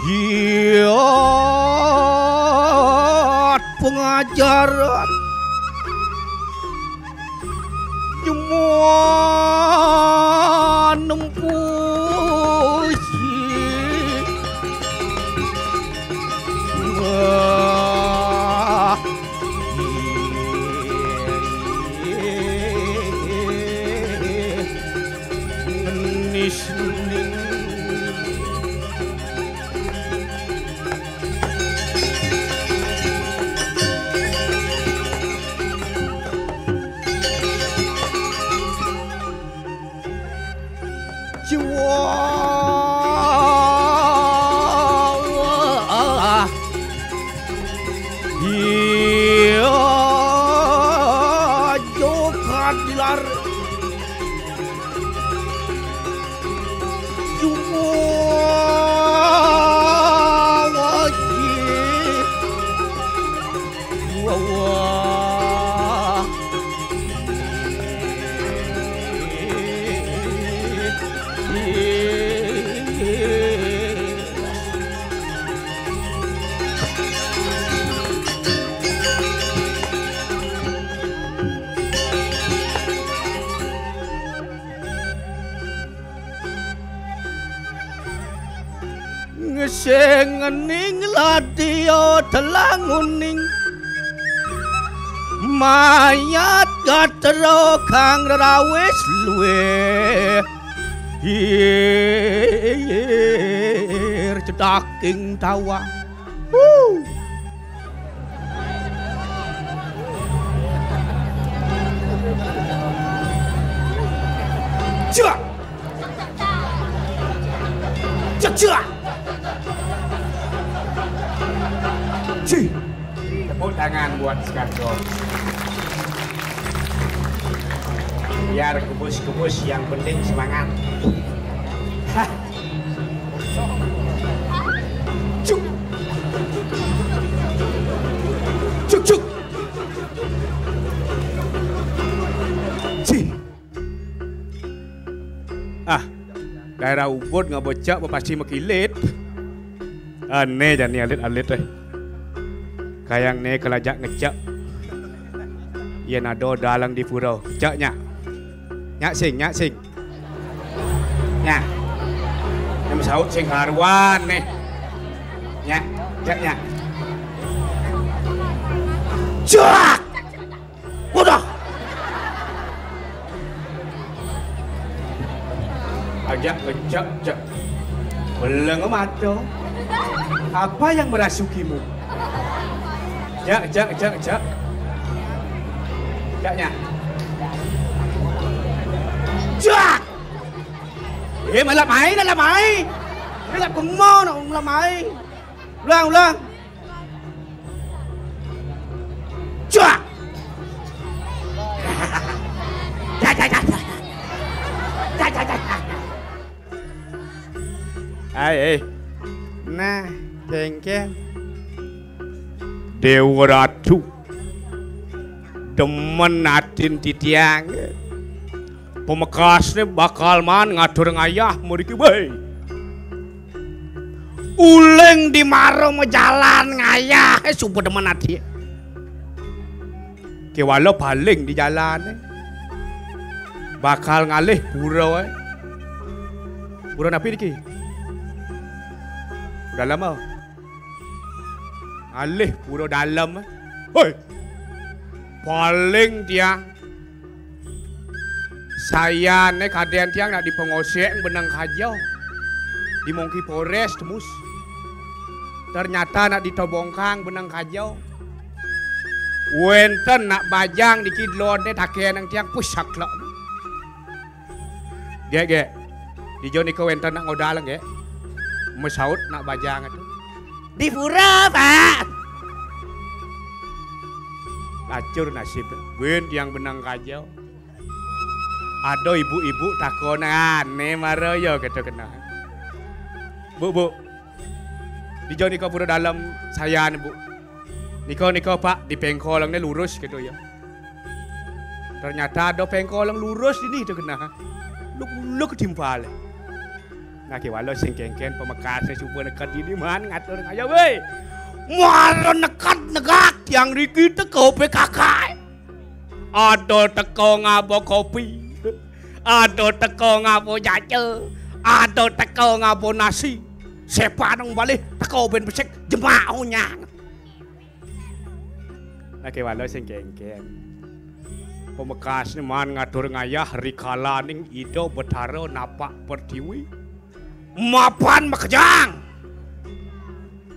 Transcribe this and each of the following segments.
giat pengajaran semua nempuh ngening ladio telanguning mayat gatero kang rawis luwe cedaking tawa Cak cak cak tepuk tangan buat Skarjo biar kebus-kebus yang penting semangat cuk cuk cuk daerah Ubud nggak bocak pasti makilit aneh dan alit-alit kayang ne kelajak ngecak ia nado dalang di purau cak nyak sing nyak yang saut sing harwan nih nyak cak udah ajak ngecak beleng mata apa yang merasukimu Jak. Jaknya. Jak. Malah main. Malah kemana malah main. Ulang. Jak. Ai. Nah, cengkeh. Dewa Ratu demen atin titiang pemekasnya bakal man ngatur ngayah muriki bae uleng di maro jalan ngayah super demen ati kewalo paling di jalan bakal ngalih pura napi niki udah lama alih pura dalam hoi paling tiang saya nek kadean tiang nak di pengosek benang kajau di Mongki Forest temus ternyata nak ditobongkang benang kajau wenten nak bajang di kidlon deh takean yang tiang pusak lo ge di joni ke wenten nak ngodalang ge mesaut nak bajang itu di pura pak lacur nasib ben yang benang kajau ada ibu-ibu takonan ne maroyo gitu kena bu di jauh niko pura dalam saya nih bu niko pak di pengkolang ne lurus gitu ya ternyata ada pengkolang lurus ini itu kena lu ketimpal Nak walau sing kengken pemekasan cuba nekat di mana ngatur aja weh. Muara nekat negak yang riki teko PKK. Ada teko ngabo kopi. Ada teko ngabo jace. Ada teko ngabo nasi. Sepa nang balik teko ben besek jemaahnya. Nak walau sing kengken. Pemekas ni man ngatur ngayah rikala ning ido betaro napak pertiwi. Mapan makejang.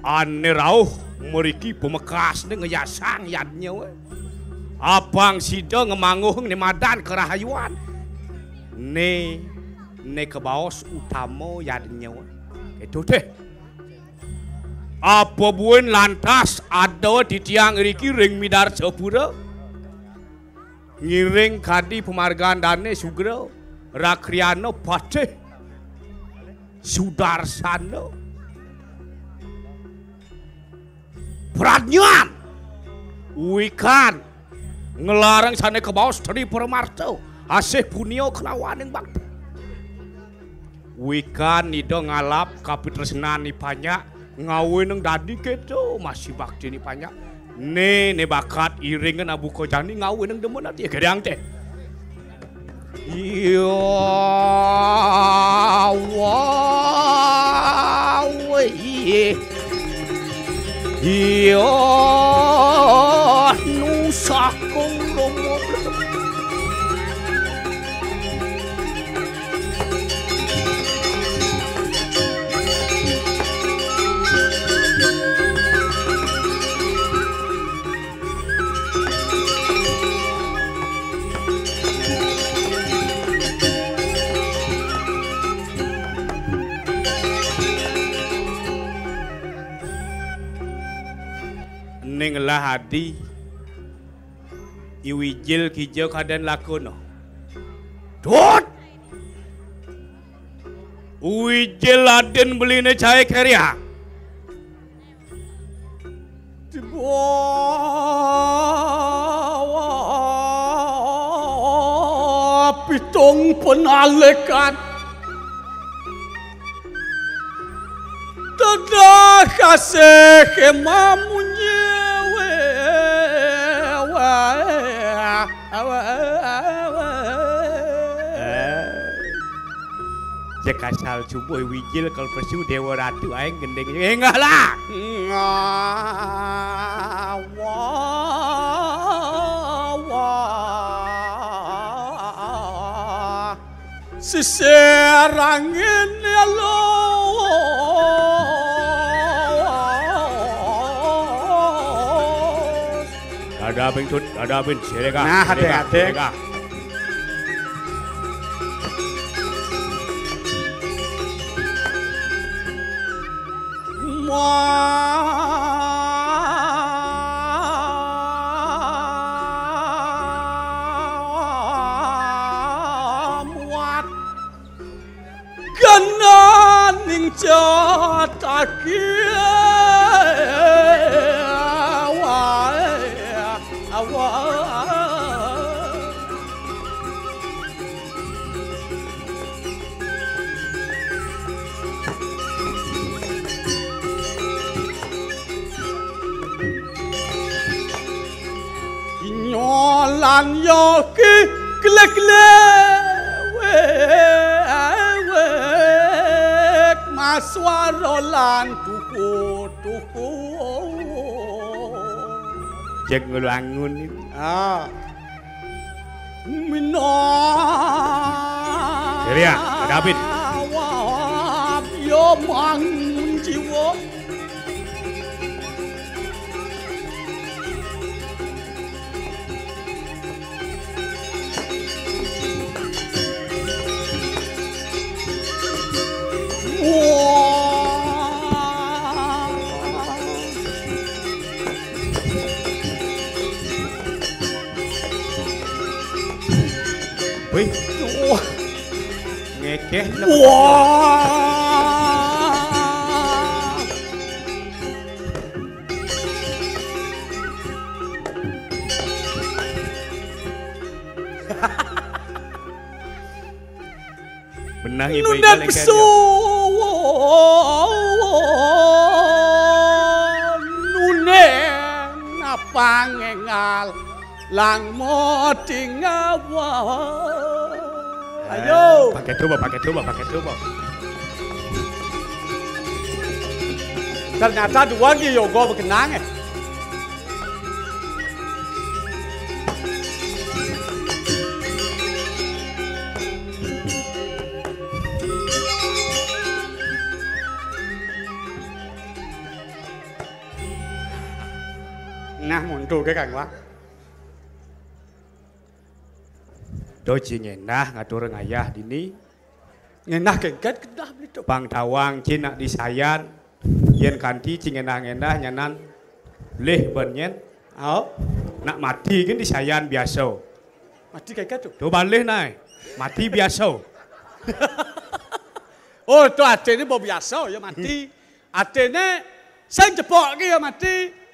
Ane rauh meriki pemekas ni ngayasang yadnya we. Abang sido ngemanguhung ni madan kerahayuan. Ne kebaos utama yadnya we. Itu deh. Apa buin lantas ada di tiang riki ring midar sepura. Ngiring kadi pemargaan dane sugro. Rakriano pateh. Sudarsano Pradnyan Wikan ngelarang sana ke bawah Sri Permarto asih punio kelawan yang bakti Wikan nido ngalap kapitresnan ni banyak ngawin yang dadi keto masih bakti ni banyak ne bakat iringan Abu Kojani ngawin yang demen hati gedang teh Yo, wow, yo, nusa kong romo. Ning lah hadi iwijil kijau kadan lakono dot uwijil aden beline cahaya karya di bawah pitong penalekan tada kasih kemamunya Jika asal cuboy wijil kalau persu dewa ratu aing gendeng enggak lah siserangin ya lo ada abin tut ada abin serega nah hati-hati muat genaning catakia lan yoki klekle wek maswarolan tuku cek ngelangun itu minah Ceria, David yo mangun jiwa Wih, ngekeh. Wah, benang ibu Nundan pesu bakal lang mo tingawa. Ayo. Pakai tuba. Ternyata dua Yogo berkenang ya. Nah, muncul cái cảnh quá. Đôi chị ngenah ngatur ngayah dini. Ngenah kengket kedah beli tu. Bang tawang cina di sayan. Yen kanti cingenah nyanan. Leh bernyen. Oh, Nak mati kan di sayan biasa. mati kengket tu. Tu balik nai. Mati biasa. Oh, tu ate ni biasa ya mati. Ate ni sang cepok ke ya mati.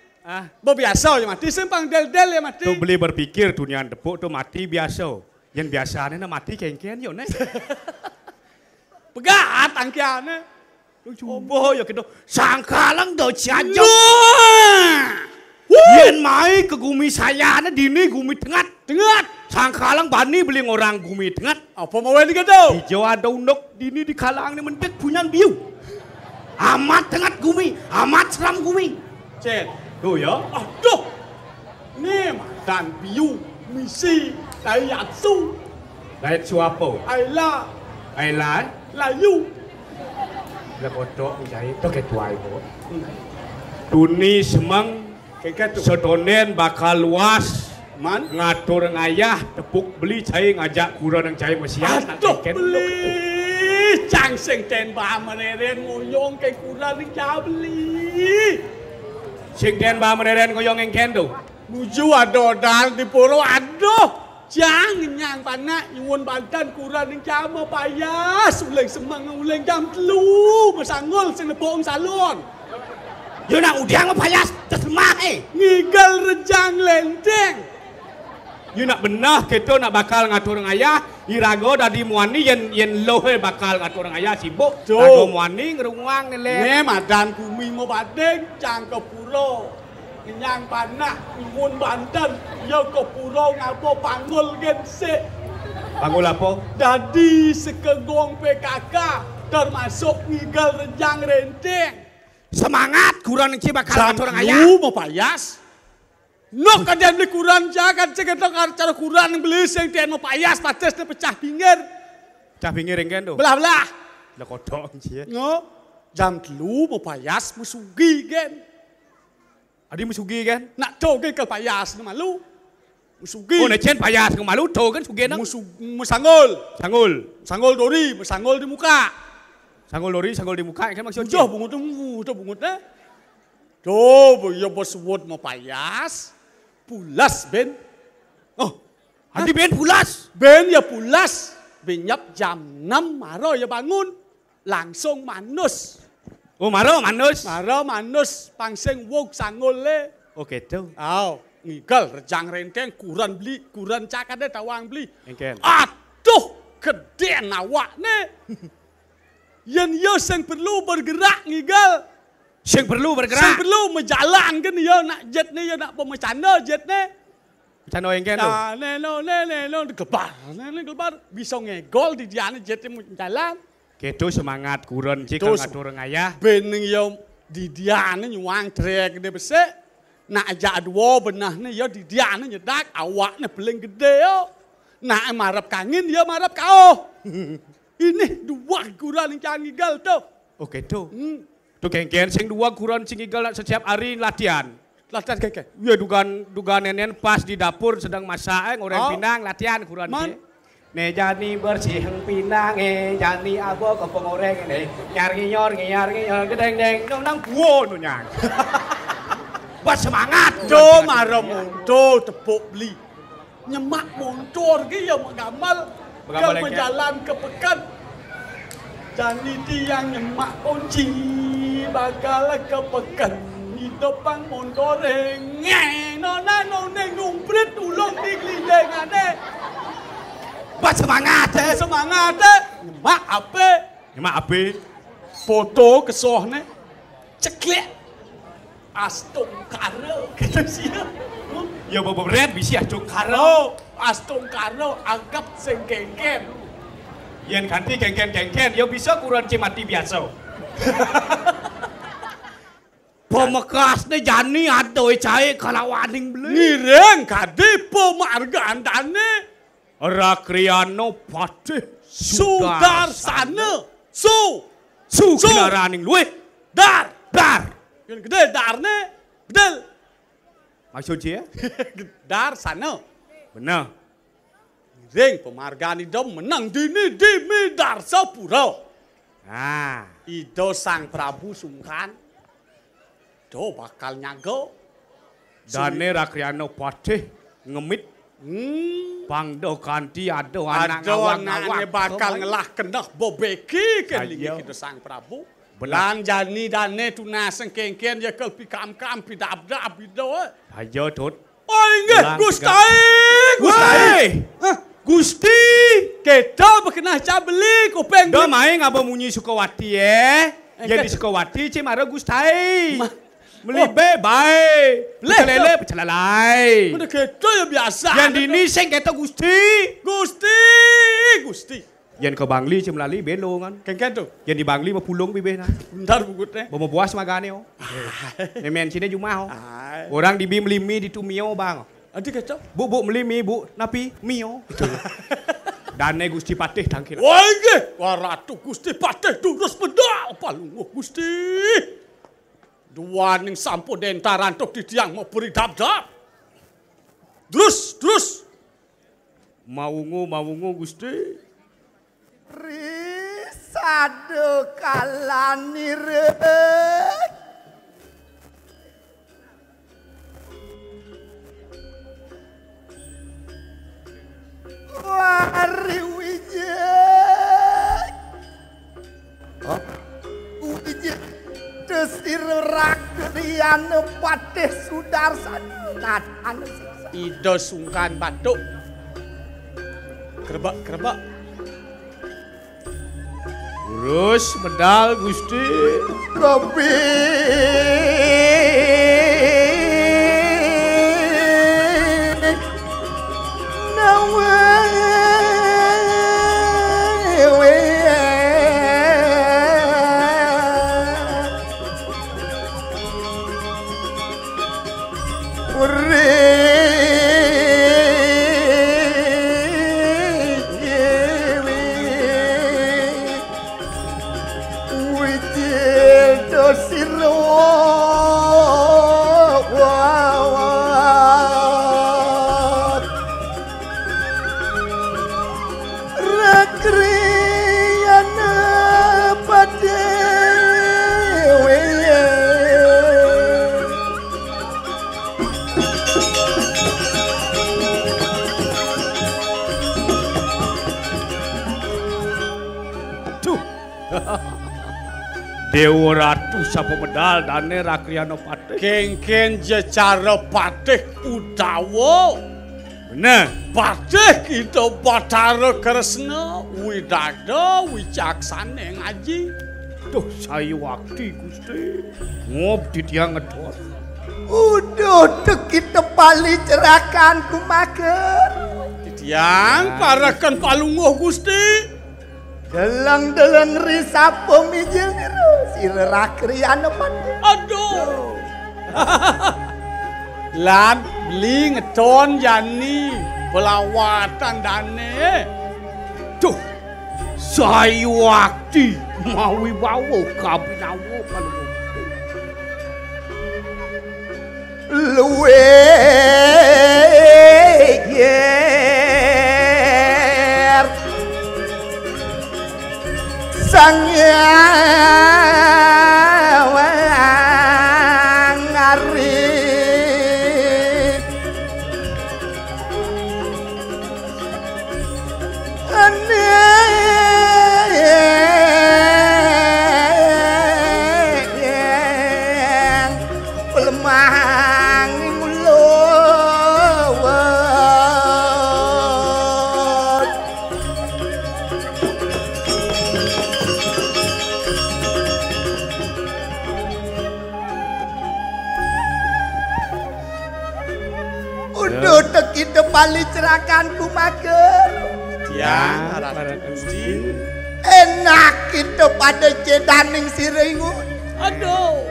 Biasa ya mati, sempang del-del ya mati. Tu beli berpikir dunia depuk tu mati biasa. Yang biasa ni nak mati kengken yo ne. Pegat angkian ni. Oh boh yo kedo. Sangkalang do ciajo. Yen mai ke gumi saya ni dini gumi tengat. Sangkalang bani beli orang gumi tengat. Apa mau ni kedo? Hijau ada undok dini di kalang ni mentek punya biu. Amat tengat gumi, amat seram gumi. Cek. Tu ya. Aduh. Ni dan biu, misi, dayat su. Dayat su apa? Aila. Aila? Layu. Lah kodok jai tu ke tuai bo. Duni semang sedonen bakal luas. Man ngatur ngayah tepuk beli cai ngajak kurang yang cai mesiat. Aduh beli. Cang sing ten ba meneren ngoyong ke kurang ni jauh beli. Sing den ba meneren ngoyong engken tu. Muju adodal di puro aduh. Jangan nyang panak nyuwun Banten kurang ning jam payas uleng semang uleng jam 3 masangol sing lebok salon. Yo nak udiang payas tersemah Ngigal rejang lenteng. Yo nak benah kita nak bakal ngatur ngayah irago dadi muani yen lohe bakal ngatur ngayah sibuk. Rago muani ngerungang ni le. Ne madan kumi mo badeng cang ke puro. Nyang panak nyuwun Banten yo ke puro ngapo panggul gense. Panggul apa? Dadi sekegong PKK termasuk ngigal rejang renteng. Semangat kurang ci bakal ngatur ngayah. Mau payas. Nok kadang beli kurang jangan ceketong cara kurang beli sing tian mau payas pates dia pecah pinggir. Pecah pinggir engken tu. Belah-belah. Lah kodok cie. Ngo jam 3 mau payas musugi gen. Adi musugi kan? Nak to ke payas ni malu. Musugi. Oh nak cen payas ke malu to kan sugi nang. Musangol. Sanggul Dori, musangol di muka. Sanggul dori, sanggul di muka kan maksudnya. Jauh bungut eh. Tuh, ya bos word mau payas. Pulas ben. Oh, adi ben pulas. Ben ya pulas. Benyap jam 6 maro ya bangun. Langsung manus. Oh maro manus. Maro manus pangseng wog sangol le. Oke tu. Aw, ngigal rejang renteng kuran beli, kuran cakade tawang beli. Engken. Aduh, gede awak ne. Yen yo sing perlu bergerak ngigal. Sing perlu bergerak. Sing perlu menjalan kan yo nak jet ni yo nak pemecana jet ni. Macam mana engken tu? Neno gelbar bisa ngegol di dia jet ni jalan. Ketu semangat kurun cik ngatur ngayah. Bening yo di dia ni nyuang trek de besek. Nak ajak dua benah ni yo di dia ni nyedak awak ni paling gede yo. Nak marap kangin yo marap kau. Ini dua kurang yang ngigal tu. Oke tu. Tu kengken sing dua kurang sing ngigal setiap hari latihan. Latihan kengken. Ya dugaan nenen pas di dapur sedang masak goreng pinang latihan kurang cik. Ne jani bersih pinang jani abo kepong goreng ne nyar gedeng deng nang buo nu nyang. Buat semangat. Jo maro monto tepuk beli. Nyemak motor ke ya gamal. Kalau berjalan ke pekan. Jani tiang nyemak kunci bakal ke pekan. Di depan motor nona ngumprit ulung di gelindeng ane. Buat semangat. Semangat nyemak apa? Nyemak apa? Foto kesoh ne. Ceklek. Astung kara kata siap. Ya beberet bisi acung karo. Karo astung karo anggap sing kengken. Yen ganti gengken ya bisa kurang cimati biasa. Pemekasne jani adoh cahe kalawaning beli. Ngireng ganti pemargaan dane. Rakriano Patih Sudarsana. Sugilaraning luwih. Dar. Yang gede darne. Bedel. Maksudnya? Dar sana. Benar. Ring pemargaan itu menang dini di Midar Sepuro. Nah. Itu sang Prabu Sungkan. Do bakal nyago. Dane Rakriano Patih ngemit. Pangdo kanti ado anak ngawang bakal ngelah kenah bobeki kelingi kita sang Prabu. Belan jani dane tunaseng kengken ya kel pikam-kam pidab-dab itu. Ayo tut. Oh ingat Gusti. Kita berkenah cabeli kupeng. Do main ngapa munyi Sukawati Jadi Sukawati cemara Gustai. Melibe bae. Lele pecalalai. Mana kita ya biasa. Yang dini sing kata Gusti. Gusti. Yang ke Bangli cemlali belo kan. Kengken tu. Yang di Bangli mapulung bibe na. Bentar bukutnya. Bawa buas magane Nemen sini jumah Orang di bim limi di tumio bang. Adi kacau. Bu melimi bu napi mio. Dane Gusti Patih tangkil. Wah inge. Wah Ratu Gusti Patih durus bedal palunguh Gusti. Dua ning sampo dentaran tok di tiang mau beri dap-dap. Terus. Maungu Gusti. Risado kalanire. Wari wijek. Wijek desir Rakrian Patih Sudarsana. Kadang Ida Sungkan Batuk. Kerebak. Terus medal Gusti. Kopi. Dewa Ratu sapa medal dane Rakriano Patih. Kengken jecara Patih utawa. Bener. Patih kita Bathara Kresna widada wicaksane ngaji. Duh saya wakti Gusti. Ngob di tiang ngedor. Udah kita pali cerakan kumaker. Tiang parakan palunguh Gusti. Deleng risa pemijil si Rakrian Patih. Aduh. Lan beli ngeton jani pelawatan dane. Duh saya wakti mawi bawa kabinawo palunguh. Luwe sang ngari pelemah mulo kita balik cerakanku mager. Tiang Ratu Gusti. Enak kita pada cedaning siringu. Aduh.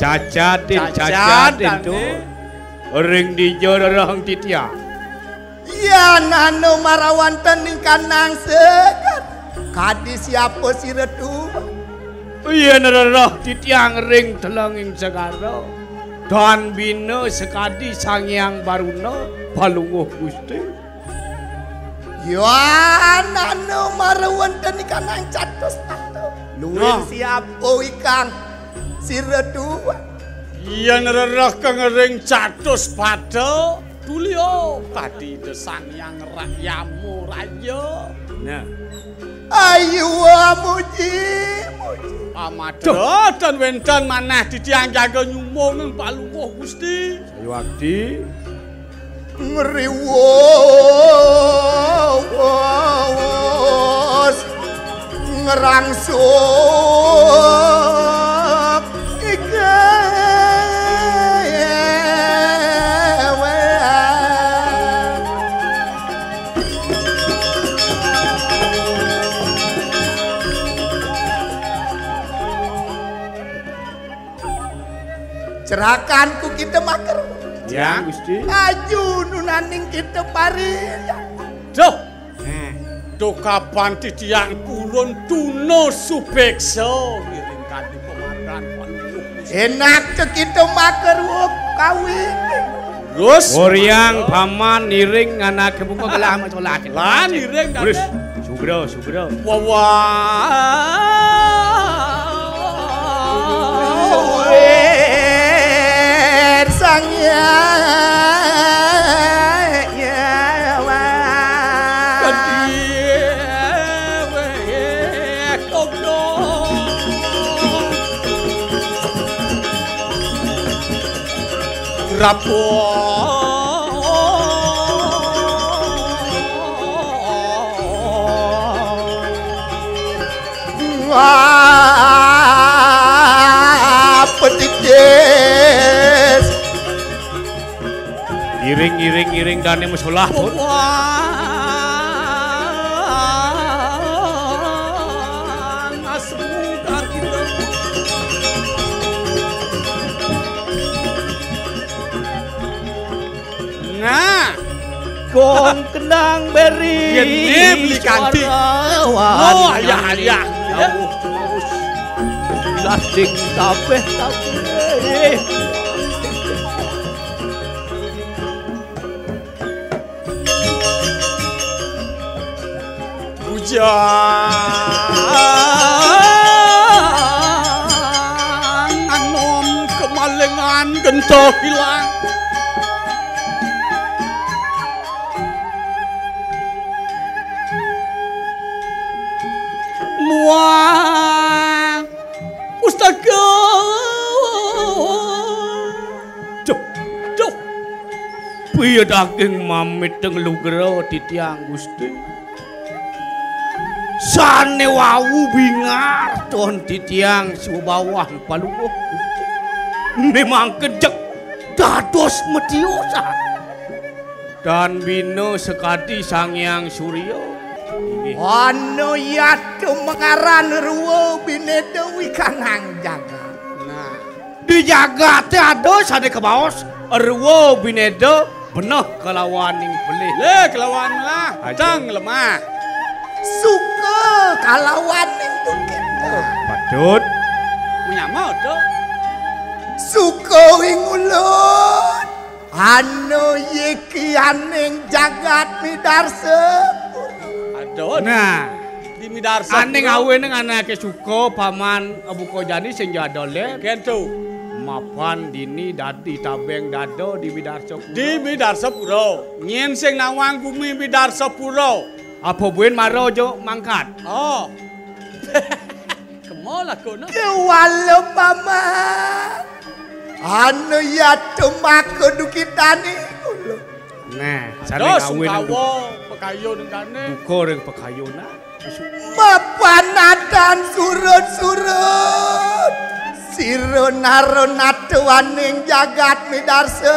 Cacatin tuh. Ring di jorong titiang. Ya nano marawan tening kanang segar. Kadi siapa si retu? Iya nerah titiang ring telanging segara. Dan bina sekadi sangyang baruna palunguh Gusti. Ya nano marawan tening kanang catus tato. Luwih siapa ikang si retu? Iya nerah kengering catus pada. Tulio tadi desang yang rakyamu raja. Nah. Ayu muji. Amadha dan wendan maneh ditiang jaga nyumung palunguh Gusti. Saywakti ngriwos ngerangsuk cerakanku kita maker. ya Gusti. Aju nunaning kita pari. Duh. Duh kapan titiang purun tuno subeksa ngiring kanthi pemaran palunguh Gusti. Enak ke kita maker kawin. Terus Oriang paman niring anak kebuka gelah macolak. lan ngiring Terus kanthi sugro. Sangya petides Iring dane musolah pun. Nah, gong kendang beri Ini beli kanti. Oh, ayah. Lasing tapi Bujang anom kemalengan gento hilang. Muang pustaka. Duh. Piye daging mamit teng lugero titiang Gusti. Sane wau bingar ton titiang subawah palunguh Gusti. Memang kejek dados mediosa. Dan bina sekadi sangyang Surya. Ano yatu mengaran ruwo binedewi kanang jaga. Nah, di jagat teh ado sade kebaos ruwo bineda beneh kelawaning belih. Le kelawan lah, cang lemah. Suka kalawan itu kita. Patut Punya mau tuh. Suka ingulun. Ano yeki aning jagat midarse. Aduh. nah Di midarsa. ane ngawe neng anake suko paman Abu Kojani sing jadole Kentu. mapan dini dadi tabeng dado di Bidarso Puro. Di midarsa puro. Nyen sing nawang bumi midarsa puro. Apa buen maro jo mangkat. Oh. Kemola kono. Kewalo mama. Ano yatu mako dukitani. Nah, sane Terus ngawe neng kawo pekayun kane. duko reng pekayuna. Mapanatan surut-surut. Siro naro natuaning jagat midarse.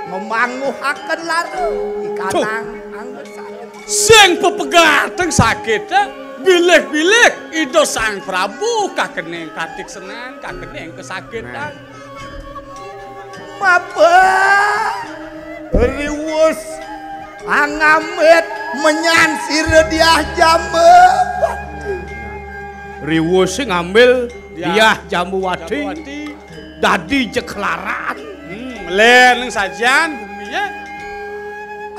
Memanguhaken laru ikanang anggesane. Sing pepegateng sakit bilik-bilik Ida Sang Prabu kakeneng katik senan kakeneng kesakitan. Mapa riwus angamit menyan sira diah jame. Riwus sing ngambil diah Jambuwati dadi jeklaran. Melen sajian buminya.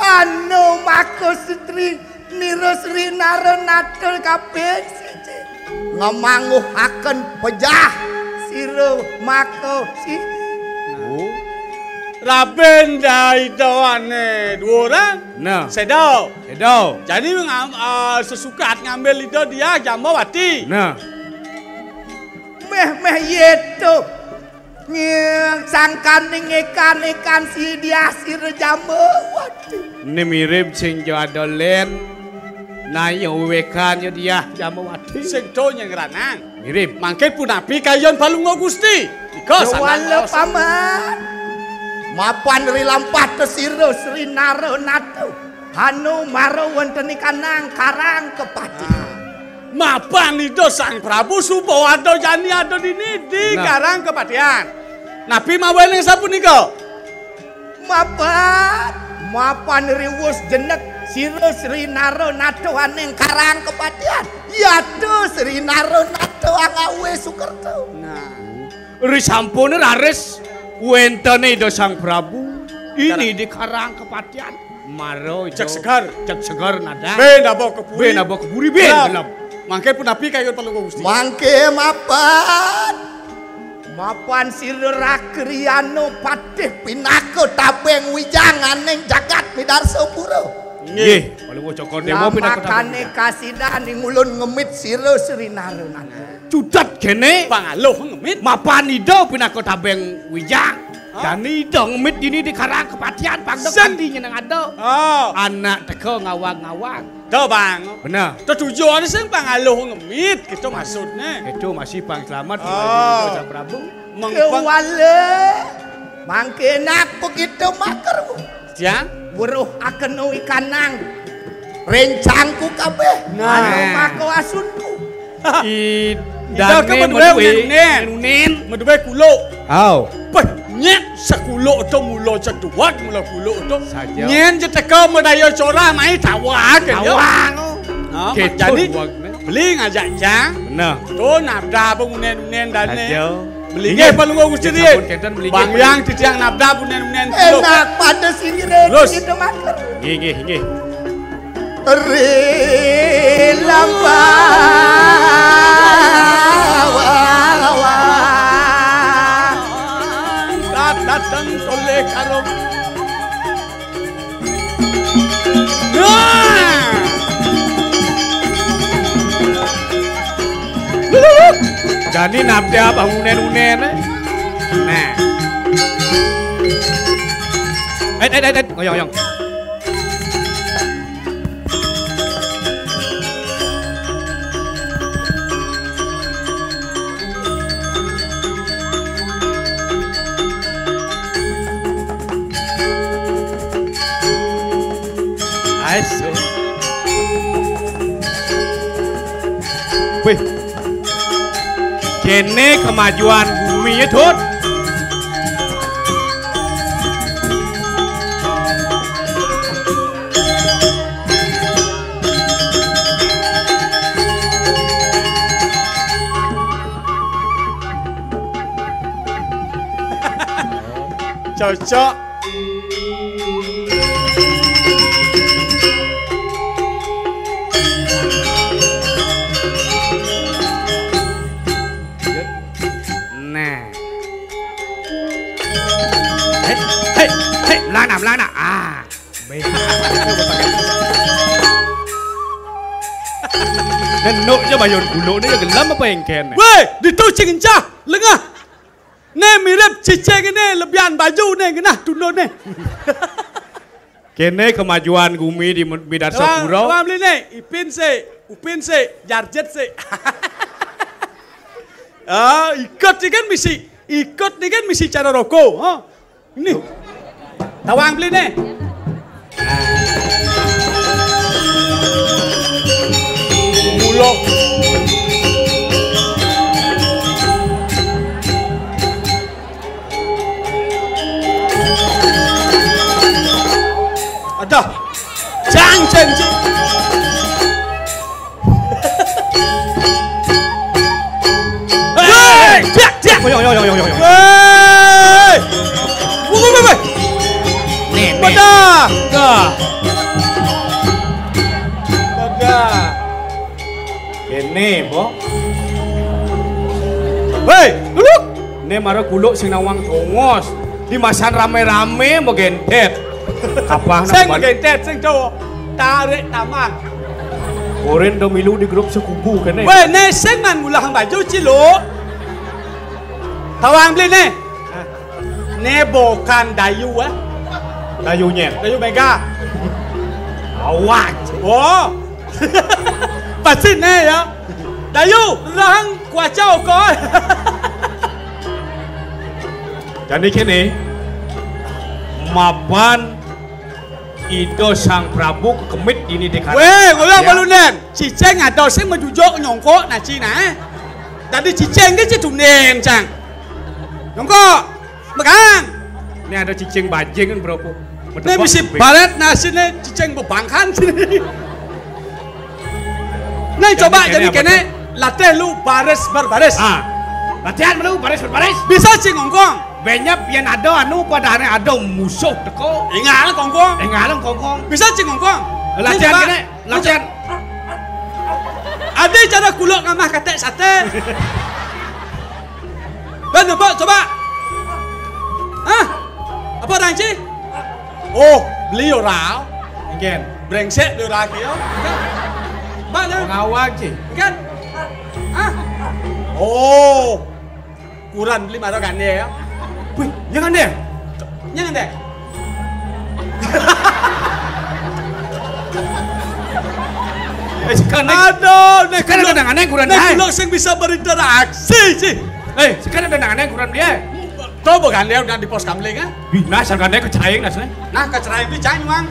Anu mako sutri nirosri narenatul kaping siji. Ngemanguhaken pejah sira mako si. Raben dai dawane dua orang. Nah, Sedo. jadi Sesukat ngambil itu dia Jambuwati. nah, Meh yeto sangkan ikan si dia sira Jambuwati. ini mirip sing jo adolen nayo wewekan yo dia Jambuwati. Sing to yang ranang. Mirip. Mangke punapi kayon palungo Gusti. Ika Wala paman. Mapan rilampah tesiro Sri Naronatu anu maro wonten ikanang karang kepati. Mapan Ida Sang Prabu supo ado jani ado dini di karang kepatian. Napi mawene sapunika. Mapan riwus jenek siro Sri Naronatu aning karang kepatian. Yado Sri Naronatu angawe Sukerto. Nah, Risampun raris wentene Ida Sang Prabu ini di karang kepatian maro cek segar nada ben abo kepuri ben abo keburi ben gelap mangke punapi kayon palungo Gusti. Mangke mapan sira Rakriano patih pinako tabeng wijanganing jagat Midarsapura. nggih palungo Joko Dewa pinako makane kasidan ing ulun ngemit sira Sri Naronatu. cudat kene Pangaloh ngemit. mapan Ida pinako tabeng wijang dan Ida ngemit ini di karang kepatian pangdok andi nyeneng ado anak teko ngawang-ngawang Tuh bang. bener Tujuannya sing pangaloh ngemit gitu maksudnya. itu masih bang selamat Ida Sang Prabu Kewale mangke nak begitu makar. Ya. Weruh aken ikanang rencangku kabeh. Anu mako asunku. dan meduwe meduwe kulo. Aw. Nyet sekulo itu mulo ceduat mulo kulo itu. Saja. Nyen jeteka medaya corah mai tawang kan. Tawang. Jadi beli ngajak jang. Bener. Tuh nabda pengunen-unen dane. Saja. Beli nggih palungo Gusti dia. Bang yang titiang nabda punen-unen kulo. Enak pada sini begitu makar. Nggih. Datang oleh karung. Jadi nabda bangunen-unen. Nah. Oyong. Ayo. Wih. Kene kemajuan bumi ya, Tut. Cocok. Lana. Ah. Baik. Nenok je bayon kulo ni gelam apa yang ken. Weh, ditu cincah lengah. Ne mirip cicing ini lebihan baju ne genah tunun ne. Kene kemajuan bumi di Midarsapura. Wah beli ne, upin se, jarjet se. Ikut ni kan misi cara rokok. Ini. Tawang beli nih. Mulok. Ada. Jangan. Hei, jak. Hei. Woi. Nih. Pada. Ini, Bo. Hei, duduk. Ini marah kuluk sing nawang tongos. Di masan rame-rame mau gentet. Kapah Saya ngegentet, saya cowok. Tarik taman. Koren do milu di grup sekubu kan Weh, nih saya man ngulah baju cilo. Tawang beli nih. Nih bukan dayu Dayunya. Dayu mega. Awak. Oh. Pasti nih ya. Dayu, rahang kuacau kau. Jadi kini mapan Ido Sang Prabu kemit ini dekat. Weh, ngulang balunen. Ciceng ada sih menjujuk nyongkok naci nah. Tadi ciceng dia cicung nen cang. Nyongkok, megang. Ini ada cicing bajing kan bro. Ini mesti baret nasi nih ciceng bebangkan sini. Nah coba jadi kene latih lu baris berbaris. Ah, latihan lu baris berbaris. Bisa sih ngongkong. Banyak yang ada anu pada ada musuh teko. Ingat ngongkong. Engalem kongkong. Bisa sih ngongkong. Latihan kene, latihan. Ada cara kuluk ngamah katek sate. Ben coba. Hah? Apa ranci? Oh, beli orang. Again. Brengsek di orang kia. Mana? Pengawal sih. Kan? Ah. Oh. Kurang beli marah kan dia ya. Wih, jangan deh. Jangan deh. Sekarang Aduh, nek sekarang ada nangannya kurang nek dia. kuluk sing bisa berinteraksi sih. Sekarang ada nangannya kurang dia. Tahu bukan dia udah di pos kamling kan? Nah, sekarang dia kecaing nasnya. Nah, kecerai ini cang mang.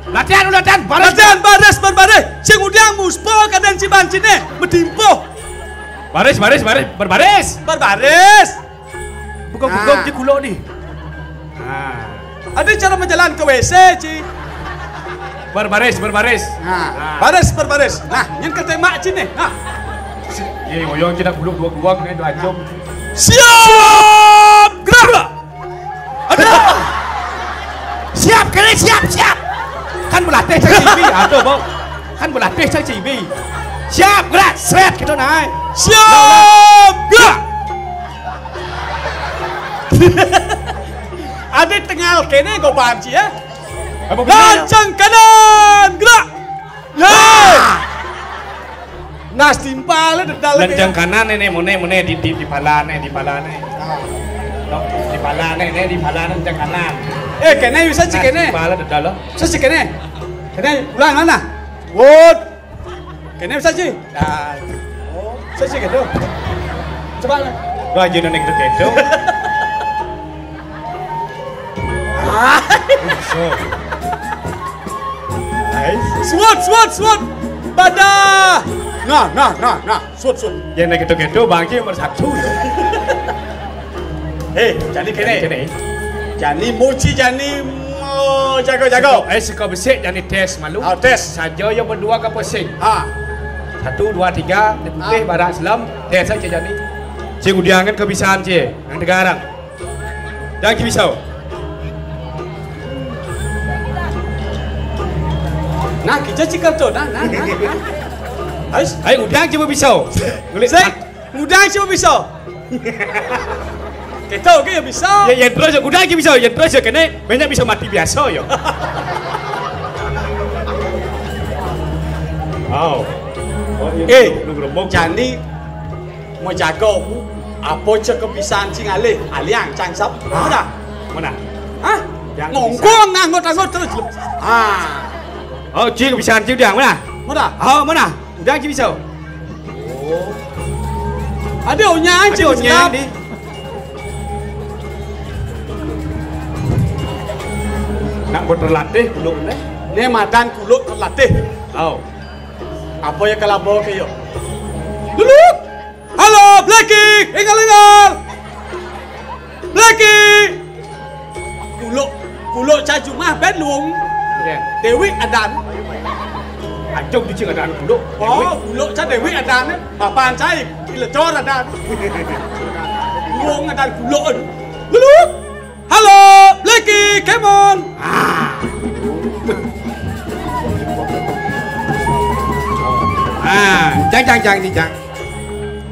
Latihan, baris. Latihan baris berbaris. Sing udah muspo kadang si bancine medimpo. Baris, berbaris. Berbaris. Bukan di kulo nih. Nah, Ada cara menjalan ke WC, Ci. berbaris. Nah, baris berbaris. Nah, yang ketembak Ci nih. Nah, Iya, ngoyong kita dua nih dua jam. siap gerak. Ada. Siap. Kan berlatih saya cibi, aduh bau. Kan berlatih saya cibi. Siap, gerak, seret gitu naik. Siap gerak. Ada tengah kene go paham Ci ya. Lancang kanan gerak. Nas timpal dedal Lencang kanan nih mone di pala nih. Di pala nih lencang kanan. Kene bisa Ci kene. Pala dedal lo. Bisa kene. Kene ulang mana? Wood. Kene bisa Ci. Nah. Oh, bisa Ci gitu. Coba lah. Lo aja nih gitu. Swat. Badah. Nah. Swat. Yang nih gitu bangki nomor 1. Jadi kene. Kene. Jani mochi jani mo jago. Suka besik jadi tes malu. Tes. Saja yang berdua ke pusing. 1, 2, 3, putih barak selam. Tes saja jadi. Cik udiangan kebisaan cik. Yang tegarang. Jangan kibisau. Nah, kita cikal tu. Nah. Ayo udang coba pisau. Udang coba pisau. Kita okey pisau. Ya terus udang coba pisau. Ya terus kena banyak pisau mati biasa yo. Wow. Jadi mau jago apa cek kepisaan cing alih aliang cangsap. Mana? Hah? Ngongkong anggot terus. Oh, cik kepisaan cik udang mana? Mana? Udang cik pisau. Ada unyan cik sedap. nak buat terlatih kuluk ni. Ni madan kuluk terlatih. Oh. Apa yang kalau bawa ke yo? Dulu. Halo, Blacky, ingal. Blacky. Kuluk caju mah ben luang. Dewi Adan. Acung di Adan kuluk. Oh, kuluk cah Dewi Adan. Papan cai bila cor Adan. Luang Adan kuluk. Dulu. Halo, Blacky, come on. Jangan.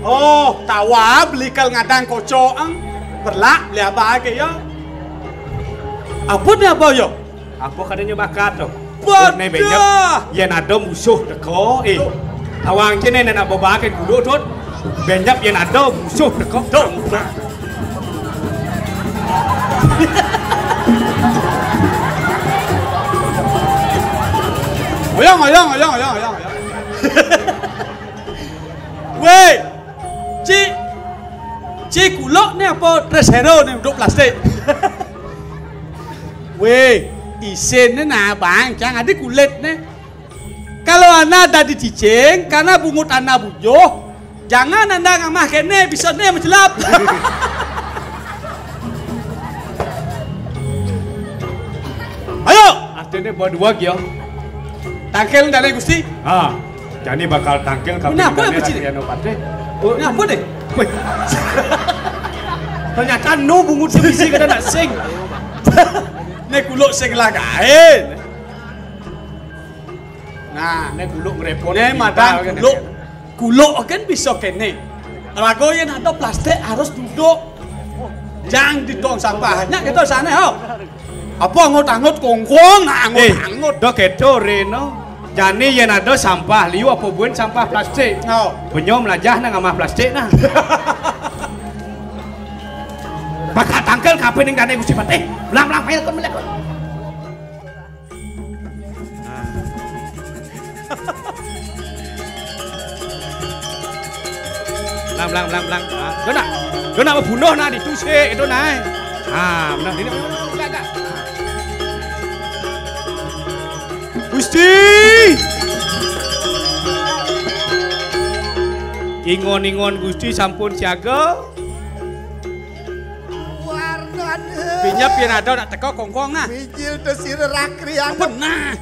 Oh, tawa beli kal ngadang kocok ang berlak beli apa ke ya? Apa ni apa yo? Apa katanya bakat tu? Badah. Yang ada musuh teko. Awang je nak bawa ke kudu tu. Banyak yang ada musuh teko. Oyang. Weh, Cik kulok ni apa tresero ni untuk plastik? Weh, isin ni nak bang, jangan ada kulit ni. Kalau anak dah dicicing, karena bungut anak bujoh, jangan anda ngamah kene, bisa ni mencelap. Ayo, Artinya buat dua gyo. tangkel dan gusti. Jadi bakal tangkel kami. Kenapa yang kecil? Oh, Ni apa ni? Ternyata no bungut sebisi kena nak sing. Ni kuluk sing lagain. Nah, Nek kuluk ngerepot. ni madang kuluk. Kuluk kan bisa kene. Rago yang ada plastik harus duduk. Jangan di tong sampah. Nak kita sana ho. Apa angot-angot kongkong, angot-angot. Dok keto reno. Jani yang ada sampah liu apa buan sampah plastik. Penyo melajah na ngamah plastik na. Bakal tangkel kapan yang gane gusti patih. Belang main kon melek. Belang. Dona membunuh na ditusik itu na. Benar ini. Gusti. Ingon Gusti sampun siaga. Warnan. Pinya pian ada nak teko kongkong nah. Bijil tu sira rakrian. Benar.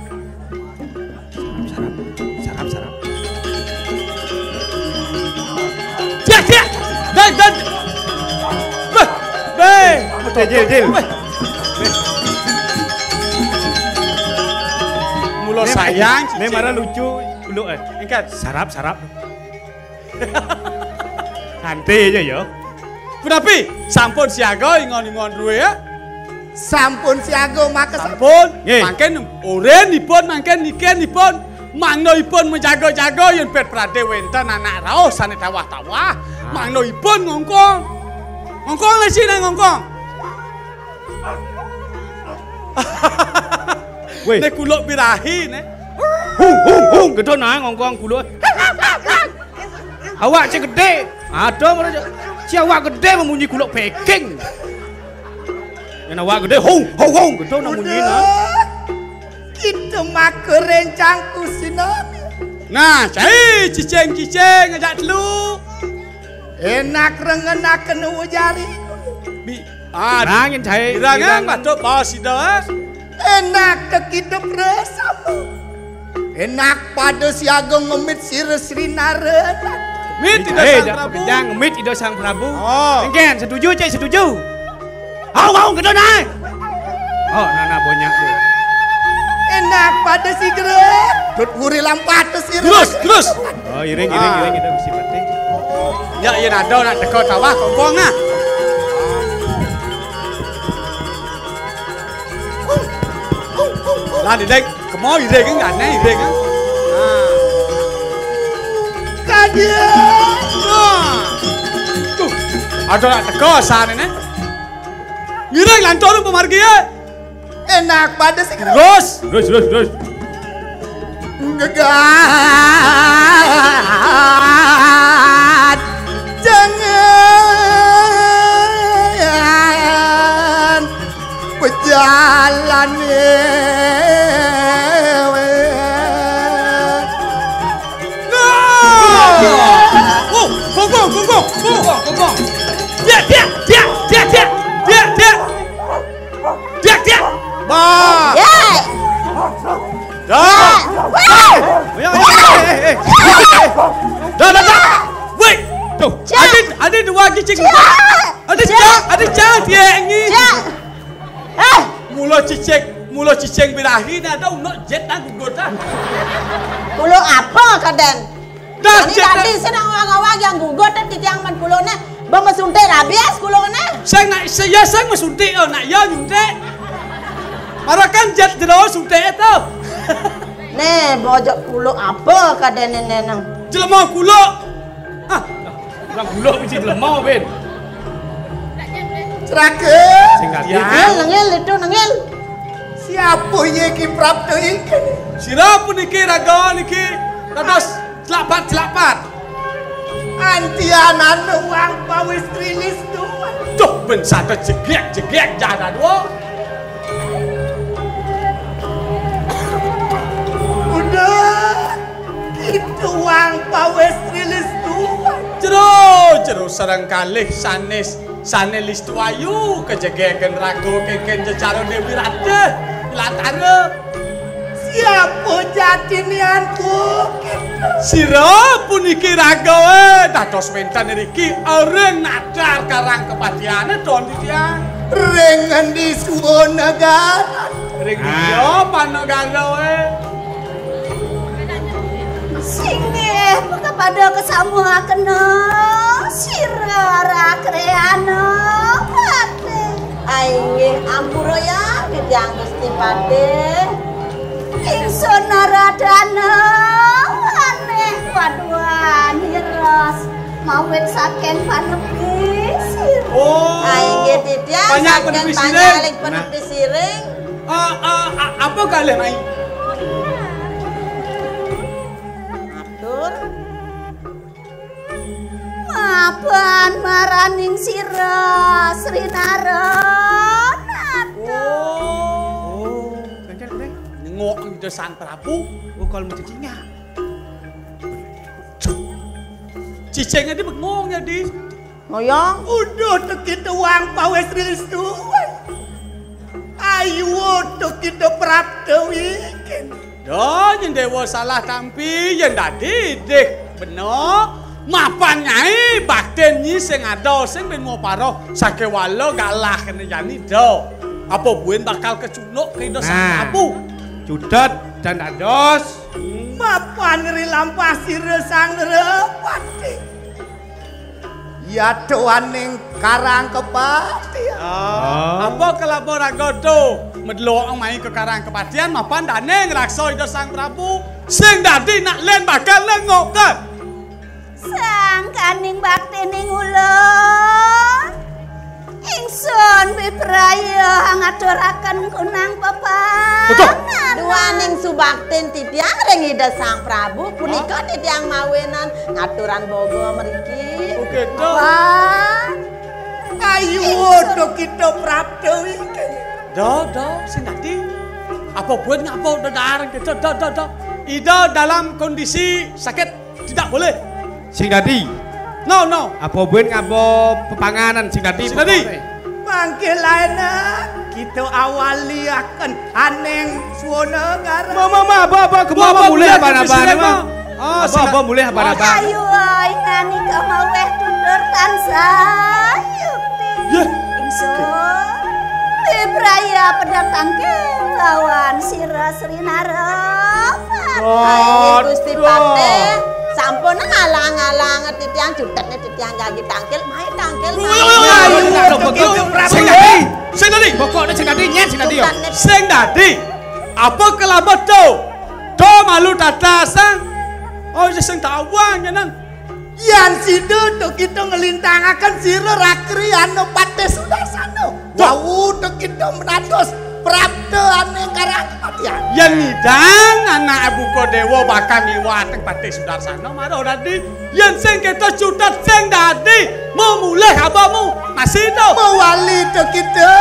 Sarap. Siap. Dan. Jil. Mulut sayang. Ini marah lucu. Dulu Ingat. Sarap. Santai aja ya. Kenapa? Sampun siaga ingon duwe ya. Sampun siaga maka Sampun. Nggih. Mangken oren ipun mangken niken ipun. Mangno ipun menjaga-jaga yen pet prade wenten anak raos sane tawah-tawah. Mangno ipun ngongkong. Ngongkong le sini ngongkong. Weh. Nek kuluk birahi ne. Hung. Gedho nae ngongkong kuluk. Awak cek gede. Ada mana si awak gede memunyi kuluk Peking. Yang awak gede hung. Gedho na munyi na. kita maka rencangku sinami. Nah, cai ciceng ngajak telu. Enak rengenak kena jari. Nangin cai. Irangan batuk bawa sida. Enak kekidup resamu. Enak pada siaga ngemit sira Sri Narayana. Mit tidak sang Prabu. Jangan ngemit ida sang Prabu. Oh. Engken setuju cai setuju. Hung gedho nae. Oh, nana banyak tu. Enak pada si gerek. Dut huri lampat sira. Terus. Oh, iring kita mesti penting. Ya, iya nado nak teko tawah kongkong ah. Lah di dek, kemo iring kan gane iring kan. Kadia. Tuh. Ada nak teko sana ne. Iring lantor pemargi ya. Enak pada si gerek. Terus. Gegat. Jangan berjalan Gong. Dia. Ba. Ye. Dah. Dah. Wait. Tuh. Ada dua cicing. Ada dia ni. Mula cicing birahi ni ada unok jet dah gugut dah. Kulo apa kaden? Dah Ini jet. tadi senang orang-orang yang gugut dan tiang man kulo ne. Bermesuntik rabies kulo ne. Saya mesuntik nak ya nyuntik. Marakan jet jero suntik tu. Ne bojok kulo apa kaden neng? Jelema kulo. Ah, orang kulo mesti jelema ben. Ceraka. Nengil itu nengil. Siapa ye ki prapto iki? Sira pun niki raga niki. Dados celapat. Antianan uang pawis rilis tu. Tuh ben satu jegek jana dua. Udah. Itu uang pawis rilis tu. Jero sarang kalih sanes listu ayu kejegekan rago keken jecaro Dewi Raja latara. Siapa jatinianku? Sira puniki raga dados wentan niki orang nadar karang kepatiane don titiang. Ring endi suwo negara. Ring dia panegara Singgih kepada kesamua kena sirara kreana pate. Aing ampura ya gedang Gusti Pate. Ingsun naradana aneh paduan hiras mawet saken panepi sir. Oh. Aing titiang Banyak saken panepi siring. panjalik panepi siring. Apa kalian ai? Atur. Mapan maraning sira Sri Narana. Oh. Kancan boleh? Nengok di Sang Prabu. Oh kalau macam cicingnya. Cicingnya di bengong jadi. Ngoyong. Udah tekit uang pawis rilis tu. Ayo tekit prapto iki. Dah yang dewa salah tampi yang dadi dek benar. Mapan nyai bakten ni sing ada sing ben mau paro sakewalo galah kena jani do. Apa buen bakal keculuk ke Sang Prabu. Cudet dan dados. Mapan rilampah sira sang repati. Ya doaning karang kepatian. Apa kelabor agodo medlo ang mai ke karang kepatian mapan dane ngrakso Ida Sang Prabu sing dadi nak len bakal lengok ke. Sang kaning bakti ning ulun. Ingsun bibraya ngaturaken kunang pepangan. Duaning subaktin titiang ring Ida Sang Prabu punika titiang mawenan ngaturan bogo mriki. Oke do. Ayo do kita prapto iki. Do sing dadi. Apa buat ngapa dadar gitu do. Ida dalam kondisi sakit tidak boleh. Sing dadi. No. Apa buat ngapa pepanganan sing dadi? Mangke laena kita awali akan aneng suwana negara. Mama apa mulai apa-apa. Apa mulai apa-apa. Ayo ay ngani kamaweh tundur tansah yukti. Ingsun bibraya pendatang ke lawan sira Sri Narana. Ayo Gusti Pate sampun ngalang-alang titiang jutetne titiang janji tangkil mai tangkil. Sing dadi. Pokoknya sing dadi nyet sing dadi yo. Sing dadi. Apa kelabot do? Do malu tatasan. Oh sing tawang nyeneng. Yan sido to kita ngelintangaken sira rakri anu Pate Sudarsana. Wau to kita menados prapto ane karang kepatian. Yang ngidang anak Abu Kodewo bakal ngiwateng Pate Sudarsana maro dadi. Yen sing kita cutet sing dadi mau mulai abamu masih do. Mewali to kita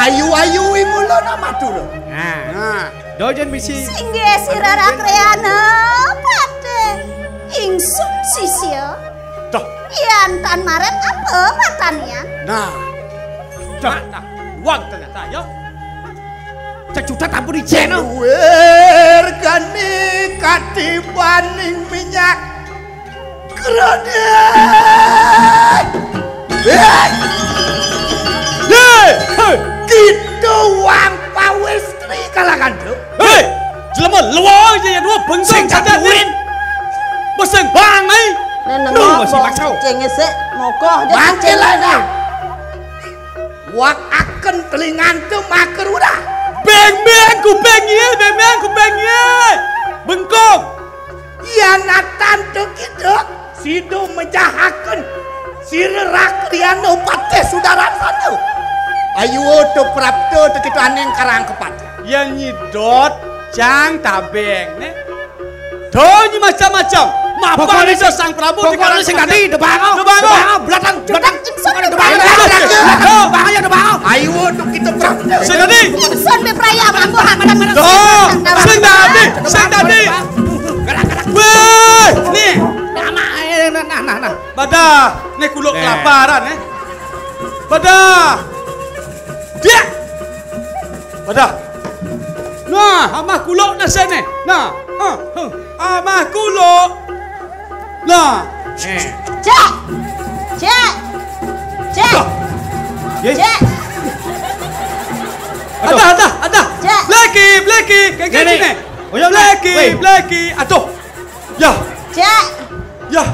ayu-ayui mula nama dulu. Nah, dojen misi. Singgih sira rakreana Pate ingsun sisya Dah. Iya, entan maret apa matanya? Nah. Dah. Wang ternyata ya. Cecutat ampun ijen. Wergane katibaning minyak kredit. Gitu wang pawestri kalangan tuh. Hei, jelema luar je ya dua bengseng saja win. Beseng bang mai. Neneng masih macau. Cengesek mokoh dia Makelah dah. Wak akan telingan tuh maker udah. Beng ku beng ye. Bengkok. Yanatan tuh gitu. Sido menjahakan. Sirerak liano pateh saudara sana. Ayo tuh prapto tuh kita aneng karang kepat. Yang nyidot jang tabeng ne. Donyi macam-macam. Mapa ni sang Prabu Pokoknya sing tadi debango. Belakang Ayo tuh kita prapto. Sing tadi. Son be praya mampu hamadang Sing tadi. Weh, nih. Nah. Badah, nih kuluk kelaparan Badah. Dia. Badah. Nah, amah kuluk nasi nih. Nah, amah kuluk. Nah. Cek. Ada. Bleki. Kayak gini nih. Oh ya, Bleki. Aduh. Ya. Cek. Ya.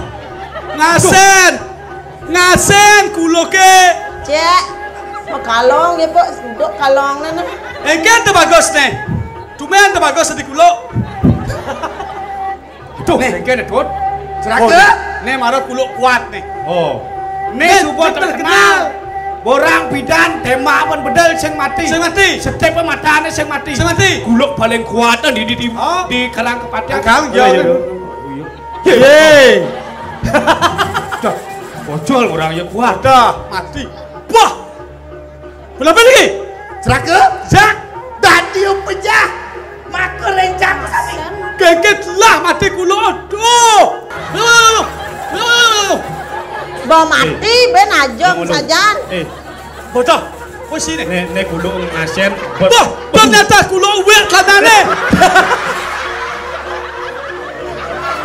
Ngasen kuluk ke. Cek. Kalong ya Pak, duduk kalong nana. Engken tu bagus nih. Cuman tu bagus di kuluk. Tuh, engken tut. Seraka. Nih maro kuluk kuat nih. Oh. Nih support terkenal. Borang bidan temawan bedel sing mati. Setiap pematane sing mati. Guluk paling kuat di karang kepatian. Kang jauh. Ye. Dah. Bocol orang yang kuat. Dah mati. Wah. Berapa lagi? Seraka. Jak. Tadi pejah. Maka rencang kami. Gengget lah mati kuluk. Aduh. Bawa mati ben ajong sajan. Bocah. Oh sini. Nek guluk ngasen. Wah, ternyata kuluk wek kanane.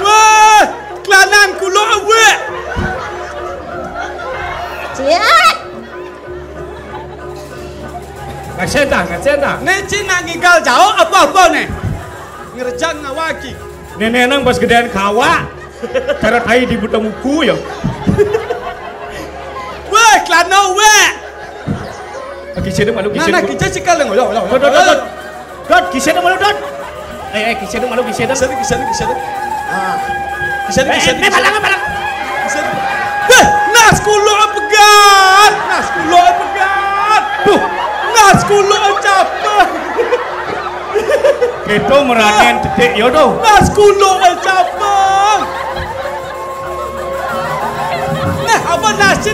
Wah, klanan kuluk wek. Cek. Ngasen dah. Nek Cina ngigal jauh apa nih? Ngerjang ngawaki. Nenek nang pas gedean kawa. Cara tai di buta muku ya. Weh, klano wek. Kisah malu kisah. Nana kita cikal lengo. Dot kisah malu dot. Kisah malu kisah. Kisah. Balang. Nas kulo pegat. Nas kulo capek. Itu meranen detik yo doh. Nas kulo capek. Apa nasi?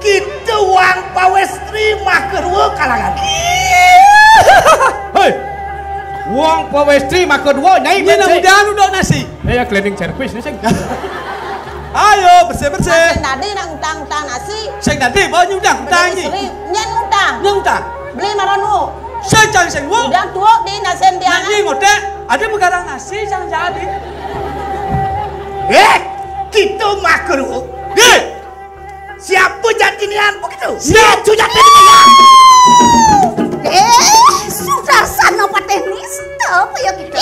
Kita wang pawestri makerwa kalangan. Hei. Wong pawestri mah kedua nyai Ini mudahan udah nasi. Ya cleaning service nih sing. Ayo bersih. Sing tadi nak utang nasi. Sing nanti bawa nyudang tangi. Nyen utang. Beli maranu. Sejang sing wo. Udang tuak di nasen dia. Nanti ngotek. Ada megarang nasi jangan jadi. Kita makerwa. Siapa jatinian begitu? Siapa jatinian? Sudarsana patenis apa ya kita?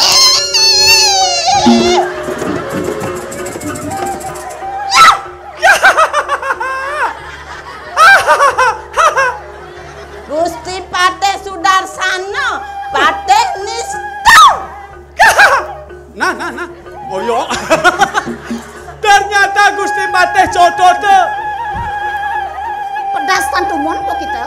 Gusti Pateh Sudarsana patenis. Nah. Boyok. Ternyata Gusti Pateh jodoh tuh. Pedas tantumon kok kita?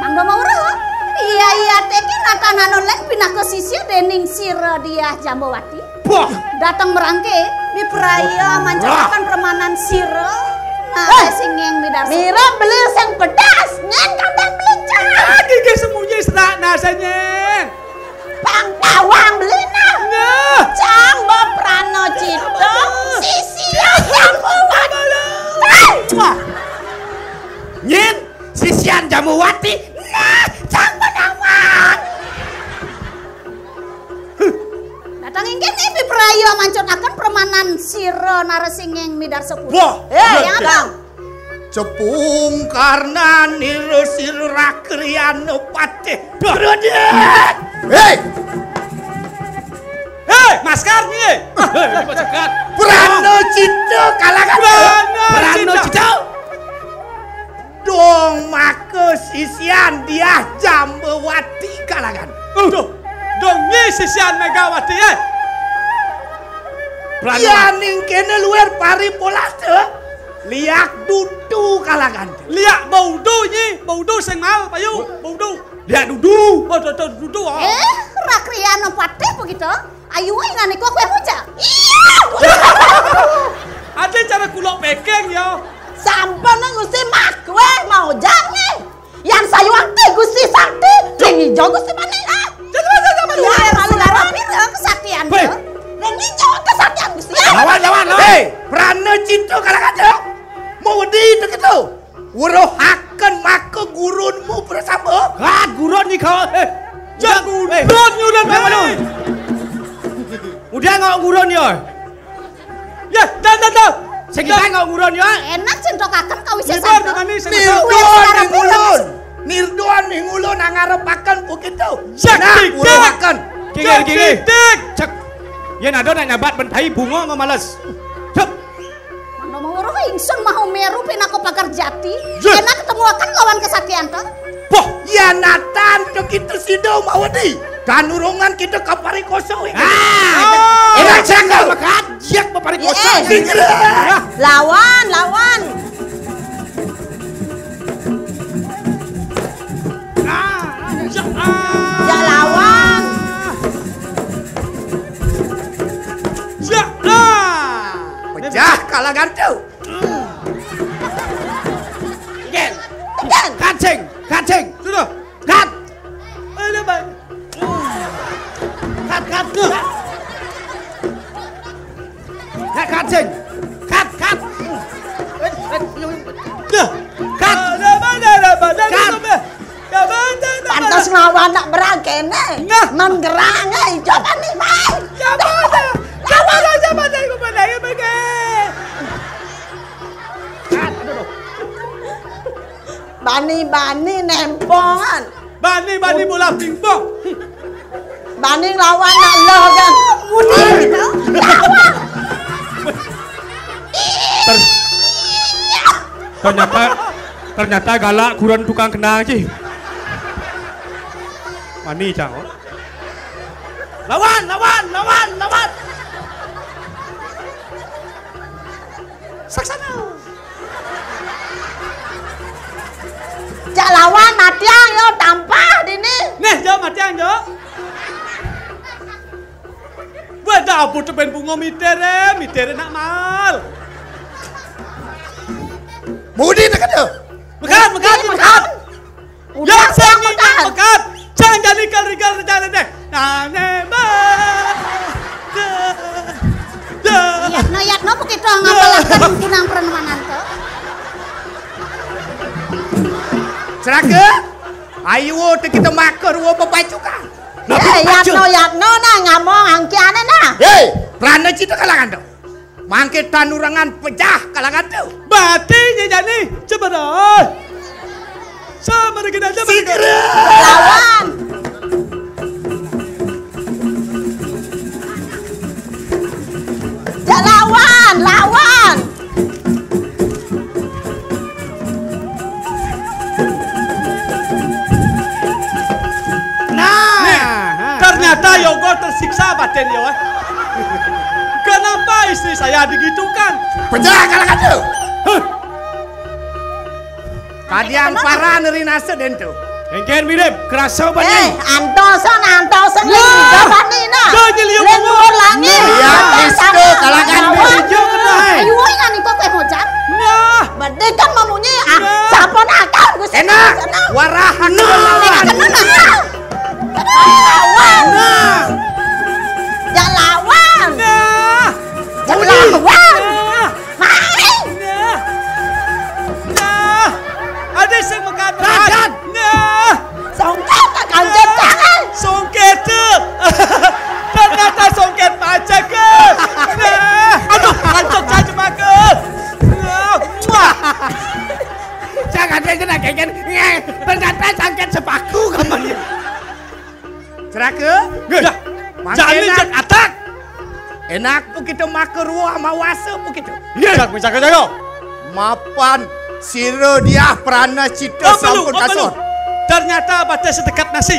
Mangga mau roh? Iya teki natanan oleh pindah ke sisi dening sira dia Jambawati. Wah, Datang merangke di peraya mancakan permanan sira. Nah, sing yang midar. Mira beli yang pedas. Nyen kandang belincang. gigi semuanya serak nasanya. Pang dawang beli nah. Jambu Pranocito Sisia Jambuwati. Nyin sisian Jambuwati. Nah, Jambu Dawan. Datang ingin ibi prayo mancotaken permanan sira Narasinging Midar Sepuluh. Wah, yang abang. Cepung karena nirusir rakriano patih berodet. Hei, Maskarnya. Pranocito kalangan. Pranocito. Dong make sisian dia Jambuwati kalangan. Dong ni sisian Megawati Iya ning kene luar pari polase. Liak dudu kalangan. Liak baudu ni, baudu sing mal payu, baudu. Liak dudu. Oh, dudu. Rakriano Pate begitu. Ayu ingane kok kowe muja. Iya. Ada cara kulok pekeng ya. Sampun Gusti mak kowe mau jange. Yang sayuwati Gusti Sakti, ning ijo Gusti Manila. Ya malu rapi kesaktian. Ning ijo kesaktian Gusti. Lawan. Hei, Pranocito kalangan. Mau di deket tu. Urohaken make gurunmu bersama. Gurun ni kau. Jangan gurun udah malu. Udah ngau gurun ya. Ya, dah. Sekitar ngau gurun ya. Enak centokaken kau wis Libar santo. dengan ni Nirdoan ning ulun ngarepaken begitu. Cek, urohaken. Gigi. Cek. Ya nado nak nyabat bentai bunga ngau males. Cep. Nomor ingsun mau meru pinako pagar jati. Enak ketemu akan lawan kesaktian toh. Poh, ya natan begitu sido mau di. Dan urungan kita ke parikoso. Enak cakal makan. Siap ke parikoso. Lawan. Ya lawan. Pecah kalangan tu. Kancing. Sudah. Kat. Ada baik. Kat. Kancing. Kat. Pantas lawan nak berang kene. Menggerang coba nih main. Siapa dah kau lagi pergi? Bani nempongan. Bani bola pingpong. Bani lawan nak logan. Mudi gitu. Lawan. Ternyata galak gurun tukang kenang sih. Mani cang. Lawan. Saksana. Jak lawan matiang yo tampah dini. Nih, jauh matiang jauh. Beda apa tu pen bunga mitere nak mal. Mudi dekat tu. Mekat. Ya, saya ni mekat. Jangan jadi kal-kal jalan deh. Yatno begitu ngapalakan kunang peremanan tu. Seraka. Ayo kita makan ruang pepacukan. Yatno nah ngamong angkiane nah. Hei, Pranocito kalangan tu. Mangke tanurangan pecah kalangan tu. Batinya jadi cepat dah. Sama kita aja. Lawan. Jak lawan. Ternyata Yogo tersiksa batin ya. Kenapa istri saya digitukan? Pecah kalangan tu. Kadian para nerinase den tu. Engken mirip kerasa banyak. Antosan lagi bani nah. Lembur langit. Ya, isto kalangan hijau kena. Ayo ingani kok kowe mocat. Nah, Bade kan mamunya siapa nakal Gusti. Enak. Warahan Lawan. Jangan cek atak. Enak pun kita makan ruah mawasa pun kita. Jak jaga. Mapan sira dia perana cita sampun kasut. Ternyata batas sedekat nasi.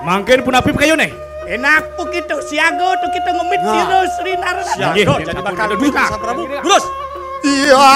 Mangkin pun api kayu nih. Enak pun kita siaga tu kita ngemit sira Sri Narada. Siaga jadi bakal duka Prabu. Lurus. Iya.